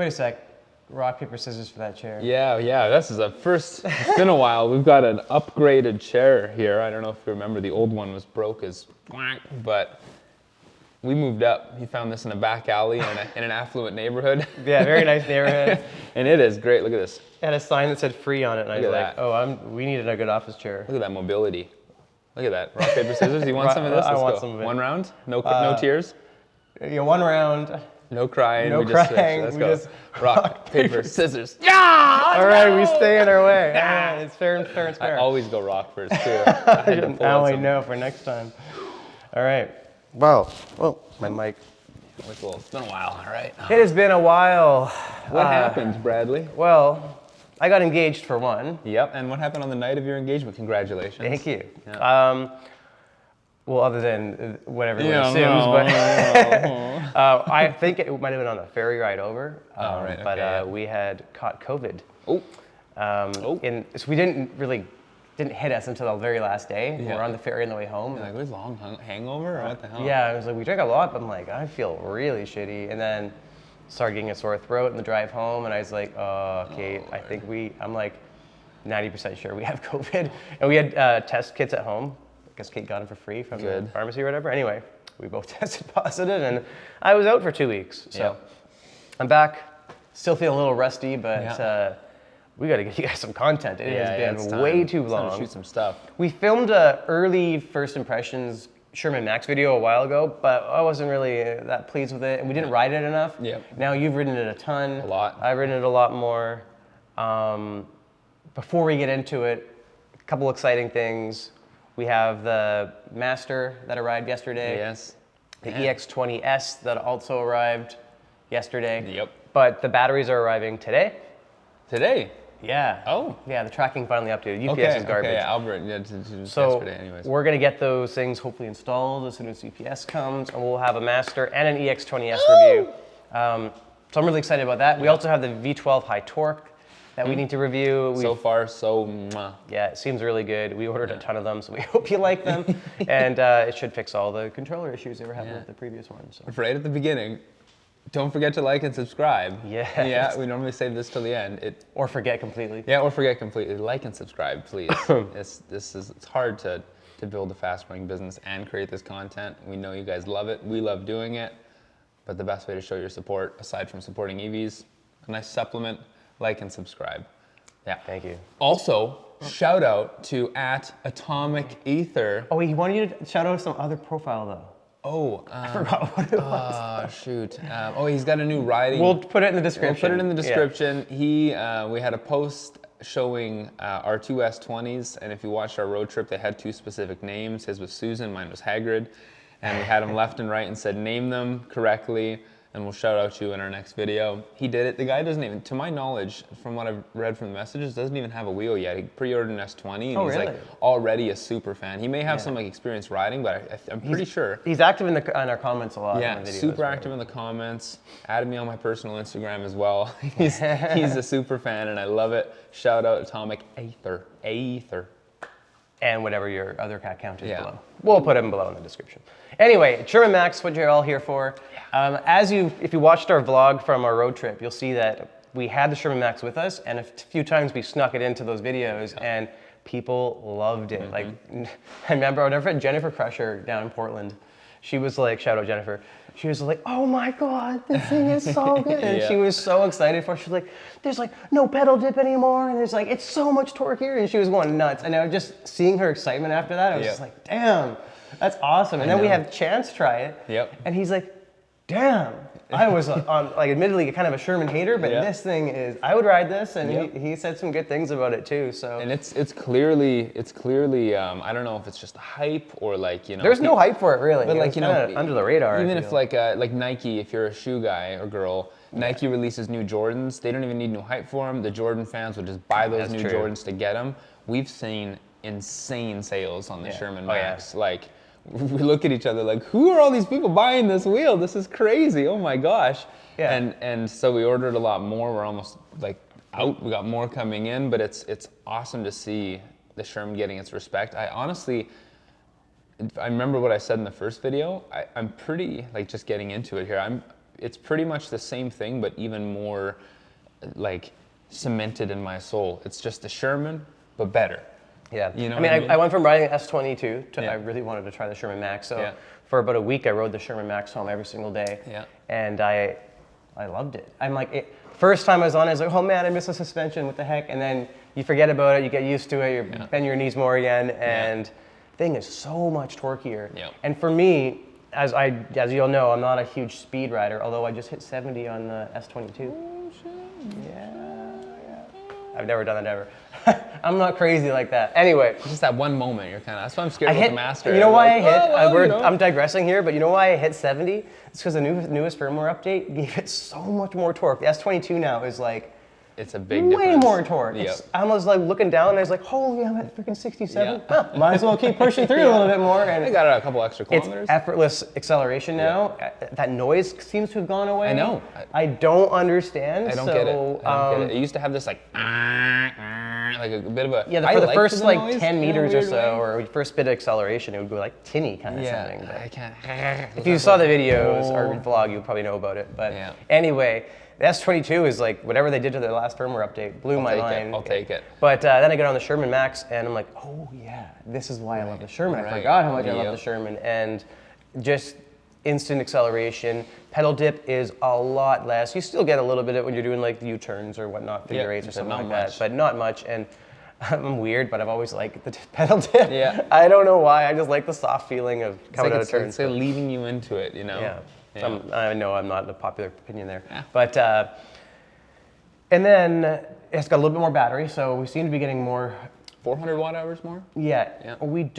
Wait a sec. Rock, paper, scissors for that chair. Yeah, this is a first, it's been a while. We've got an upgraded chair here. I don't know if you remember, the old one was broke as whack, but we moved up. He found this in a back alley in an affluent neighborhood. Yeah, very nice neighborhood. And it is great, look at this. It had a sign that said free on it, and I was like, that. oh, we needed a good office chair. Look at that mobility. Look at that, rock, paper, scissors. You want some of this? I want some of it. One round, no tears? Yeah, one round. No crying. No we crying. Let's go. Rock, paper, scissors. Yeah! All right, we stay in our way. Yeah, it's fair and square. I always go rock first, too. Now I know for next time. All right. Wow. Well, my mic. It's been a while, all right. It has been a while. What happened, Bradley? Well, I got engaged for one. Yep, and what happened on the night of your engagement? Congratulations. Thank you. Yeah. Well, other than what everyone assumes, but I think it might have been on a ferry ride over. Right, but okay, we had caught COVID. Oh. So we didn't hit us until the very last day. Yeah. We're on the ferry on the way home. Like, was long hangover or what the hell? Yeah, I was like, we drank a lot, but I'm like, I feel really shitty. And then started getting a sore throat in the drive home, and I was like, oh, Kate, I think I'm like 90% sure we have COVID. And we had test kits at home. I guess Kate got them for free from the pharmacy or whatever. Anyway, we both tested positive, and I was out for 2 weeks. So I'm back, still feeling a little rusty, but we got to get you guys some content. It has been way too long. It's time to shoot some stuff. We filmed a early first impressions Sherman Max video a while ago, but I wasn't really that pleased with it, and we didn't ride it enough. Yep. Now you've ridden it a ton. A lot. I've ridden it a lot more. Before we get into it, a couple exciting things. We have the Master that arrived yesterday. Yes. The EX20S that also arrived yesterday. Yep. But the batteries are arriving today. Today? Yeah. Oh. Yeah, the tracking finally updated. UPS is garbage. Okay, Albert, So yesterday anyways. we're gonna get those things hopefully installed as soon as UPS comes, and we'll have a Master and an EX20S review. So I'm really excited about that. We also have the V12 high torque that we need to review. So far, so mwah. Yeah, it seems really good. We ordered a ton of them, so we hope you like them. And it should fix all the controller issues they were having with the previous one. So. Right at the beginning, don't forget to like and subscribe. Yes. Yeah, we normally save this till the end. Or forget completely. Yeah, or forget completely. Like and subscribe, please. It's hard to build a fast-growing business and create this content. We know you guys love it. We love doing it. But the best way to show your support, aside from supporting EVs, a nice supplement, like and subscribe. Yeah. Thank you. Also, shout out to @AtomicEther. Oh, wait, he wanted you to shout out some other profile though. Oh, I forgot what it was. Shoot. He's got a new riding. We'll put it in the description. We'll put it in the description. Yeah. We had a post showing our two S20s, and if you watched our road trip, they had two specific names. His was Susan, mine was Hagrid, and we had them left and right and said name them correctly, and we'll shout out you in our next video. He did it. The guy doesn't even, to my knowledge, from what I've read from the messages, doesn't even have a wheel yet. He pre-ordered an S20, and he's like already a super fan. He may have some like experience riding, but I'm pretty sure. He's active in our comments a lot. Yeah, in the videos, super active in the comments. Added me on my personal Instagram as well. He's a super fan, and I love it. Shout out AtomicEther. And whatever your other account is below. We'll put them below in the description. Anyway, Sherman Max, what you're all here for. If you watched our vlog from our road trip, you'll see that we had the Sherman Max with us, and a few times we snuck it into those videos, and people loved it. Like, I remember, I'll never forget Jennifer Crusher down in Portland. She was like, shout out Jennifer. She was like, oh my God, this thing is so good. And she was so excited for it. She was like, there's like no pedal dip anymore. And there's like, it's so much torque here. And she was going nuts. And I was just seeing her excitement after that. I was just like, damn, that's awesome. And then we have Chance try it. And he's like, damn. I was like admittedly kind of a Sherman hater, but this thing is, I would ride this, and he said some good things about it too, so. And it's clearly, I don't know if it's just hype or like, you know. There's no hype for it really. But like, you know, under the radar. Even if like Nike, if you're a shoe guy or girl, Nike releases new Jordans, they don't even need new hype for them. The Jordan fans would just buy those new Jordans to get them. We've seen insane sales on the Sherman Max. Like, we look at each other like, who are all these people buying this wheel? This is crazy. Oh my gosh. And so we ordered a lot more. We're almost like out. We got more coming in, but it's awesome to see the Sherman getting its respect. I remember what I said in the first video. I'm pretty, like, just getting into it here. it's pretty much the same thing, but even more like cemented in my soul. It's just the Sherman, but better. Yeah. You know I mean, what I mean? I went from riding an S22 to Yeah. I really wanted to try the Sherman Max. So Yeah. for about a week, I rode the Sherman Max home every single day. Yeah. And I loved it. I'm like, first time I was on it, I was like, oh man, I miss the suspension. What the heck? And then you forget about it. You get used to it. You bend your knees more again. And thing is so much torqueier. Yeah. And for me, as you'll know, I'm not a huge speed rider, although I just hit 70 on the S22. Oh, shit. Yeah. I've never done that ever. I'm not crazy like that. Anyway. Just that one moment, you're kind of, that's why I'm scared about the Master. You know why I hit? you know. I'm digressing here, but you know why I hit 70? It's because the newest firmware update gave it so much more torque. The S22 now is like, it's a big way difference. more torque. Yep. I was like looking down and I was like, holy, I'm at freaking 67. Huh, might as well keep pushing through a little bit more. And I got a couple extra it's kilometers. effortless acceleration now. That noise seems to have gone away. I know. I don't understand. I don't get it. I don't get it. It used to have this like a bit of a. Yeah, for the first like 10 meters or so, or first bit of acceleration, it would go like tinny kind of sounding. Yeah, But I can't. if you saw the videos or vlog, you probably know about it. But anyway, the S22 is like whatever they did to their last firmware update blew my mind. I'll take it. But then I get on the Sherman Max and I'm like, oh yeah, this is why I love the Sherman. I forgot how much I love the Sherman. And just instant acceleration. Pedal dip is a lot less. You still get a little bit of it when you're doing like the U-turns or whatnot, figure eights or something like that, but not much. And I'm weird, but I've always liked the pedal dip. Yeah. I don't know why. I just like the soft feeling of coming out of turns. It's like leading you into it, you know? Yeah. Yeah. I know I'm not a popular opinion there. Yeah. But, and then it's got a little bit more battery, so we seem to be getting more. 400 watt hours more? Yeah. We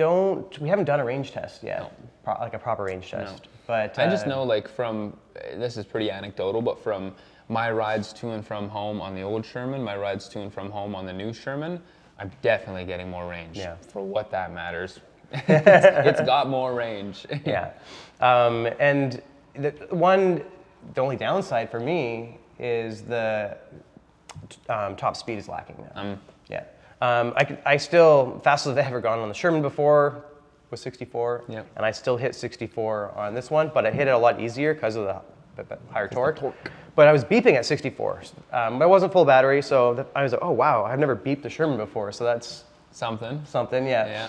haven't done a range test yet, like a proper range test. No. But I just know like from, this is pretty anecdotal, but from my rides to and from home on the old Sherman, my rides to and from home on the new Sherman, I'm definitely getting more range. Yeah. For what that matters. It's got more range. Yeah. And the only downside for me is the top speed is lacking now. Yeah. I still, fastest I've ever gone on the Sherman before was 64. Yeah. And I still hit 64 on this one, but I hit it a lot easier because of the higher torque. But I was beeping at 64. But it wasn't full battery, so I was like, oh wow, I've never beeped the Sherman before, so that's something, yeah.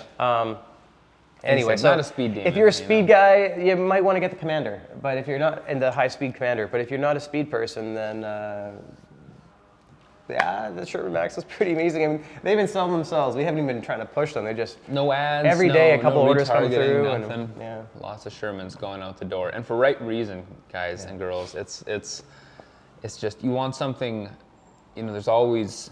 Anyway, so not a speed demon, if you're a speed guy, you might want to get the Commander. But if you're not in the high-speed Commander, but if you're not a speed person, then yeah, the Sherman Max is pretty amazing. I mean, they've been selling themselves. We haven't even been trying to push them. They're just no ads. Every day, a couple orders come through. Nothing. And, lots of Shermans going out the door, and for right reason, guys and girls. It's just you want something. You know, there's always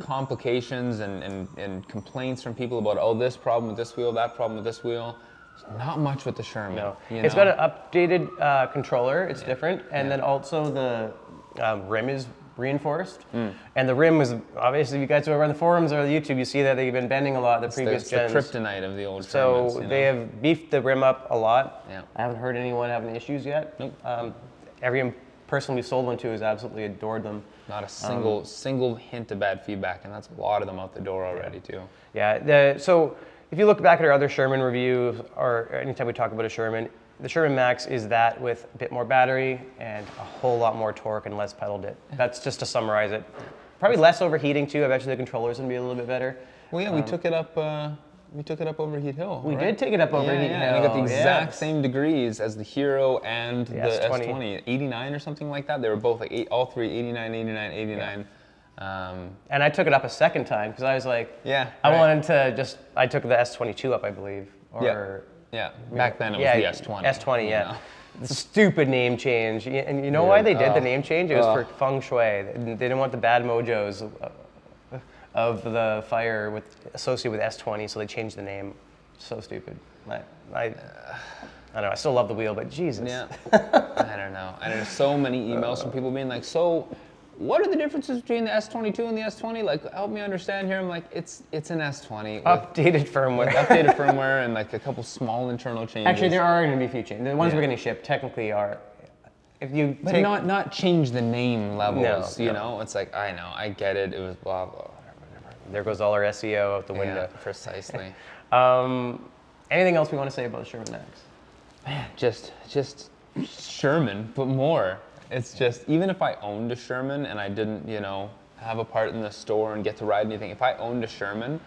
complications and complaints from people about, oh, this problem with this wheel, that problem with this wheel. There's not much with the Sherman. No. It's got an updated controller. It's different. And then also the rim is reinforced. And the rim was, obviously, if you guys are on the forums or the YouTube, you see that they've been bending a lot the previous gens. It's the kryptonite of the old Shermans. So they have beefed the rim up a lot. Yeah. I haven't heard anyone have any issues yet. Nope. Every person we sold one to has absolutely adored them. Not a single hint of bad feedback, and that's a lot of them out the door already too. Yeah. So if you look back at our other Sherman reviews, or anytime we talk about a Sherman, the Sherman Max is that with a bit more battery and a whole lot more torque and less pedal dip. That's just to summarize it. Probably less overheating too. I bet you the controller's gonna be a little bit better. Well, yeah, we took it up. We took it up Overheat Hill. We did take it up Overheat Hill. And we got the exact same degrees as the Hero and the S20. S20, 89 or something like that. They were both like all three, 89, 89, 89. And I took it up a second time because I was like, I wanted to I took the S22 up, I believe. Or yeah. Back then it was the S20. S20, yeah. The stupid name change. And you know why they did the name change? It was for feng shui. They didn't want the bad mojos of the fire associated with S20, so they changed the name. So stupid. I don't know. I still love the wheel, but Jesus. Yeah. I don't know. And there's so many emails from people being like, so what are the differences between the S22 and the S20? Like, help me understand here. I'm like, it's an S20. Updated firmware. Updated firmware and like a couple small internal changes. Actually, there are going to be a few changes. The ones we're getting shipped technically are. If you but not change the name levels, you know? It's like, I know, I get it. It was blah, blah. There goes all our SEO out the window. Yeah, precisely. Anything else we want to say about the Sherman Max? Man, just Sherman, but more. It's just, even if I owned a Sherman and I didn't, you know, have a part in the store and get to ride anything, if I owned a Sherman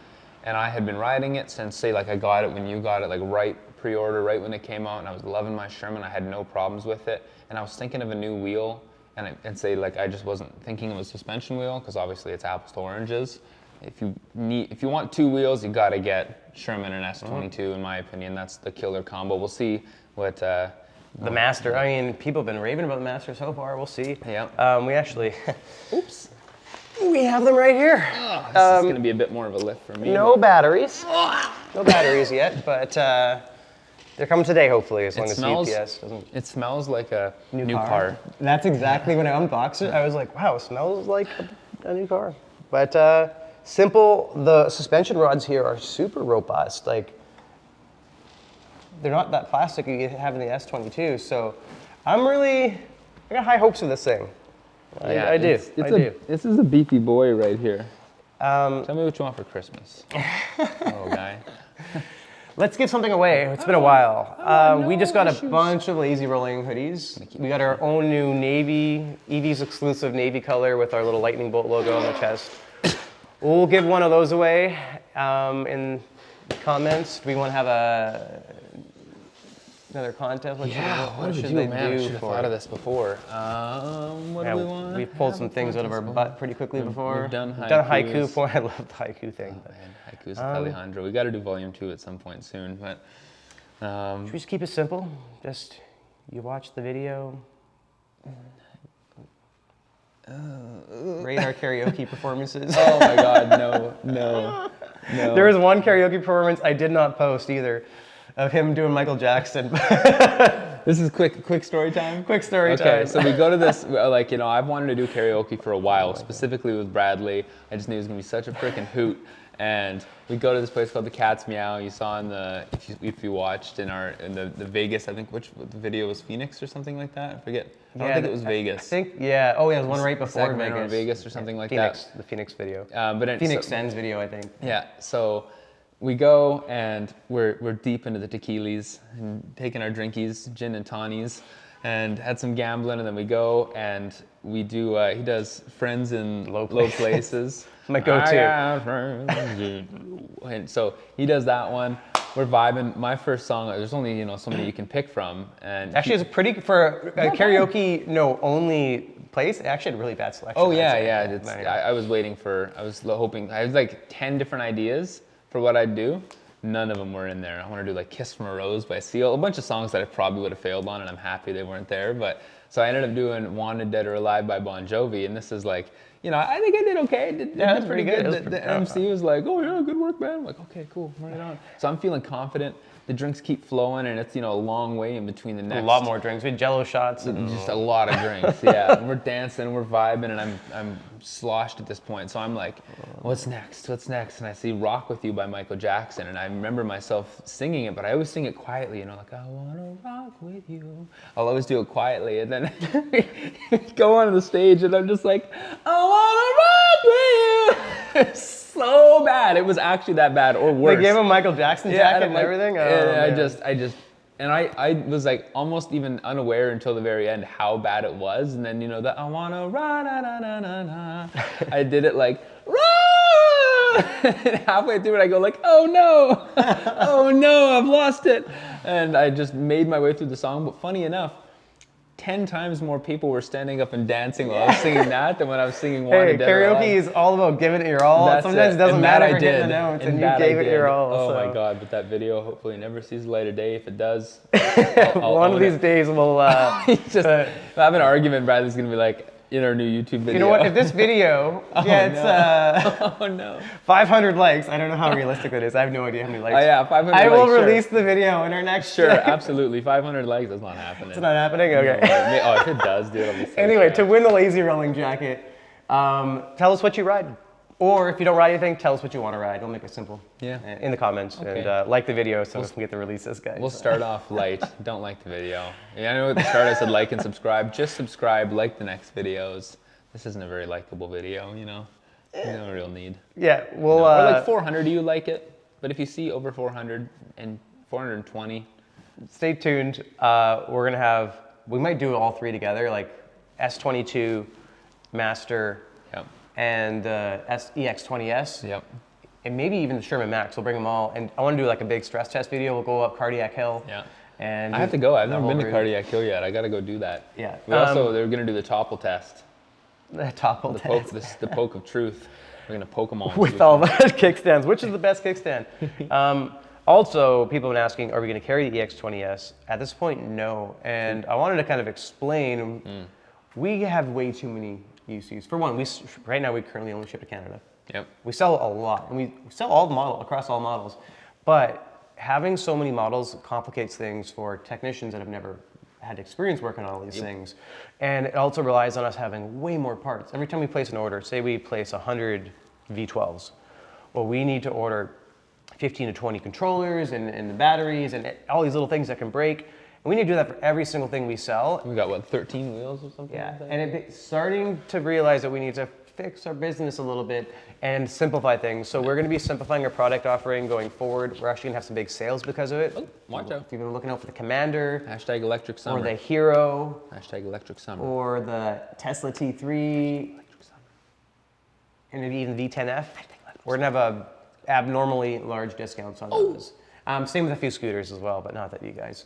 and I had been riding it since, say, like I got it when you got it, like right pre-order, right when it came out, and I was loving my Sherman, I had no problems with it, and I was thinking of a new wheel, and say like I just wasn't thinking of a suspension wheel, because obviously it's apples to oranges. If you want two wheels, you gotta get Sherman and S22, in my opinion. That's the killer combo. We'll see what... the Master. I mean, people have been raving about the Master so far. We'll see. Yeah. We actually... Oops. We have them right here. Oh, this is going to be a bit more of a lift for me. No batteries. No batteries yet, but they're coming today, hopefully, as long as UPS doesn't... It smells like a new car. That's exactly when I unboxed it. I was like, wow, it smells like a new car. But simple, the suspension rods here are super robust. Like, they're not that plastic you have in the S22, so I got high hopes for this thing. Yeah, I do. This is a beefy boy right here. Tell me what you want for Christmas, little guy. Let's give something away. It's been a while. We just got a bunch of Lazy Rolling hoodies. We got our own new navy, Eevee's exclusive navy color with our little lightning bolt logo on the chest. We'll give one of those away in the comments. Do we want to have another contest? What should they do? I should have thought of this before. What do we want? We've pulled some things out of our butt pretty quickly before. We've done a haiku before. I love the haiku thing. Oh, man. Haikus with Alejandro. We got to do volume 2 at some point soon. But should we just keep it simple? Just you watch the video. Rate our karaoke performances. Oh my God, no. There was one karaoke performance I did not post either, of him doing Michael Jackson. This is quick story time? Quick story time. Okay, so we go to this, like, you know, I've wanted to do karaoke for a while, specifically with Bradley. I just knew it was going to be such a freaking hoot. And we go to this place called the Cat's Meow. You saw in the, if you watched in the Vegas, I think, the video was Phoenix or something like that? I forget. I don't think it was Vegas. I think, yeah. Oh, yeah, it was one right before Vegas or something like Phoenix, that. The Phoenix video. Phoenix Sends video, I think. Yeah, so we go and we're deep into the tequilas and taking our drinkies, gin and tonies, and had some gambling, and then we go and we do, he does Friends in Low Places. My go-to. And so he does that one. We're vibing. My first song, there's only, you know, so many you can pick from. And actually, it's pretty, for a karaoke, only place, it actually had a really bad selection. Oh, yeah. I was hoping, I had like 10 different ideas for what I'd do. None of them were in there. I want to do like Kiss from a Rose by Seal, a bunch of songs that I probably would have failed on, and I'm happy they weren't there. But so I ended up doing Wanted, Dead or Alive by Bon Jovi, and this is like, you know, I think I did okay. That's pretty good. The MC was like, oh yeah, good work, man. I'm like, okay, cool, right on. So I'm feeling confident. The drinks keep flowing, and it's, you know, a long way in between the next. A lot more drinks. We had Jello shots. And just a lot of drinks, yeah. And we're dancing, we're vibing, and I'm sloshed at this point. So I'm like, what's next? And I see Rock With You by Michael Jackson, and I remember myself singing it, but I always sing it quietly, you know, like, I wanna rock with you. I'll always do it quietly, and then go onto the stage, and I'm just like, I wanna rock with you. So bad. It was actually that bad, or worse. They gave him Michael Jackson jacket and everything? And I was like almost even unaware until the very end how bad it was. And then, you know, that I wanna ra-na-na-na-na-na. I did it like, rah! And halfway through it, I go like, oh no, oh no, I've lost it. And I just made my way through the song. But funny enough, 10 times more people were standing up and dancing while I was singing that than when I was singing Wanted, Dead or Alive. Karaoke is all about giving it your all. Sometimes it doesn't matter if you're hitting the notes, and you gave it your all. Oh my God, but that video hopefully never sees the light of day. If it does, one of these days we'll... just have an argument. Bradley's going to be like, in our new YouTube video. You know what, if this video gets oh no, 500 likes, I don't know how realistic that is. I have no idea how many likes. Oh yeah, 500 I will likes, release the video in our next... Sure, absolutely. 500 likes, that's not happening. It's not happening? Okay. Oh, if it does, dude, I'll be so Anyway, sad. to win the Lazy Rolling jacket, tell us what you ride. Or if you don't ride anything, tell us what you want to ride. We'll make it simple. Yeah. In the comments. Okay. And like the video so we can get the releases, guys. We'll start off light. Don't like the video. Yeah, I know at the start I said like and subscribe. Just subscribe, like the next videos. This isn't a very likable video, you know? No real need. Yeah, we'll... Or like 400, do you like it? But if you see over 400 and 420... Stay tuned. We're going to have we might do all three together, like S22, Master, Yep. and EX20S. Yep. And maybe even the Sherman Max. We'll bring them all. And I want to do like a big stress test video. We'll go up Cardiac Hill. Yeah. And I have to go. I've never been to Cardiac Hill yet. I got to go do that. Yeah. They're going to do the topple test. The topple test. The poke of truth. We're going to poke them all. With all the kickstands. Which is the best kickstand? Also, people have been asking, are we going to carry the EX20S? At this point, no. And I wanted to kind of explain, we have way too many UCs. For one, right now we currently only ship to Canada. Yep. We sell a lot, and we sell across all models. But having so many models complicates things for technicians that have never had experience working on all these things. And it also relies on us having way more parts. Every time we place an order, say we place 100 V12s, well, we need to order 15 to 20 controllers and the batteries and all these little things that can break. And we need to do that for every single thing we sell. We got, what, 13 wheels or something? Yeah, like that? and it's starting to realize that we need to fix our business a little bit and simplify things. So we're going to be simplifying our product offering going forward. We're actually going to have some big sales because of it. Oh, watch out. If you've been looking out for the Commander. Hashtag electric summer. Or the Hero. Hashtag electric summer. Or the Tesla T3. Electric summer. And maybe even V10F. We're going to have a abnormally large discounts on those. Same with a few scooters as well, but not that you guys.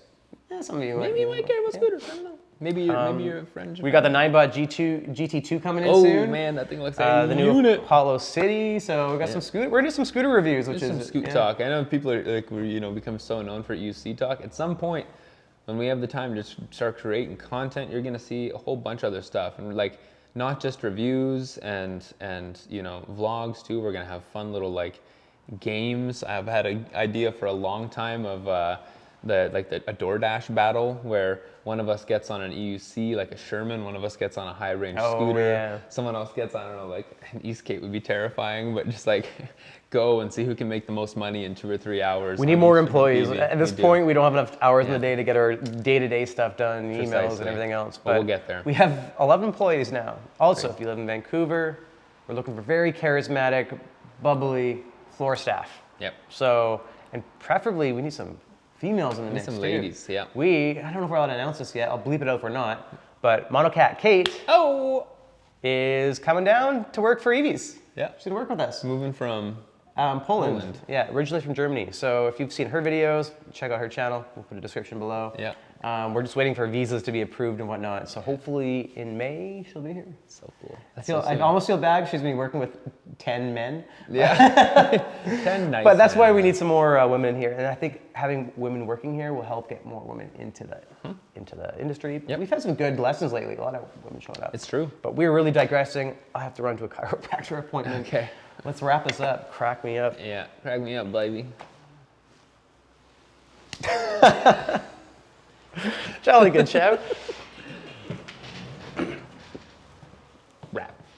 Some of you Maybe you might care about scooters. I don't know. Maybe you're a friend. We got the Ninebot GT2 coming in soon. Oh man, that thing looks like a the new unit. Apollo City. So we got some scooter. We're gonna do some scooter reviews, which There's is some scoot talk. I know people are like we're become so known for UC talk. At some point, when we have the time to start creating content, you're gonna see a whole bunch of other stuff, and like not just reviews and vlogs too. We're gonna have fun little like games. I've had an idea for a long time of a DoorDash battle where one of us gets on an EUC like a Sherman, one of us gets on a high range scooter, yeah. Someone else gets, I don't know, like an Eastgate would be terrifying, but just like go and see who can make the most money in 2 or 3 hours. We need more employees. At this point, we don't have enough hours in the day to get our day-to-day stuff done, emails and everything else. But we'll get there. We have 11 employees now. Also, if you live in Vancouver, we're looking for very charismatic, bubbly floor staff. Yep. So, and preferably we need some females in the mix some too. ladies, yeah. I don't know if we're allowed to announce this yet. I'll bleep it out if we're not. But Monocat Kate is coming down to work for EVs. Yeah. She's gonna work with us. Moving from Poland. Yeah, originally from Germany. So if you've seen her videos, check out her channel. We'll put a description below. Yeah. We're just waiting for visas to be approved and whatnot. So hopefully in May she'll be here. So cool. I almost feel bad. She's been working with 10 men. Yeah. 10 nice. But that's why we need some more women in here. And I think having women working here will help get more women into the industry. Yep. We've had some good lessons lately. A lot of women showing up. It's true. But we're really digressing. I have to run to a chiropractor appointment. Okay. Let's wrap this up. Crack me up. Yeah, crack me up, baby. Jolly good, Chev.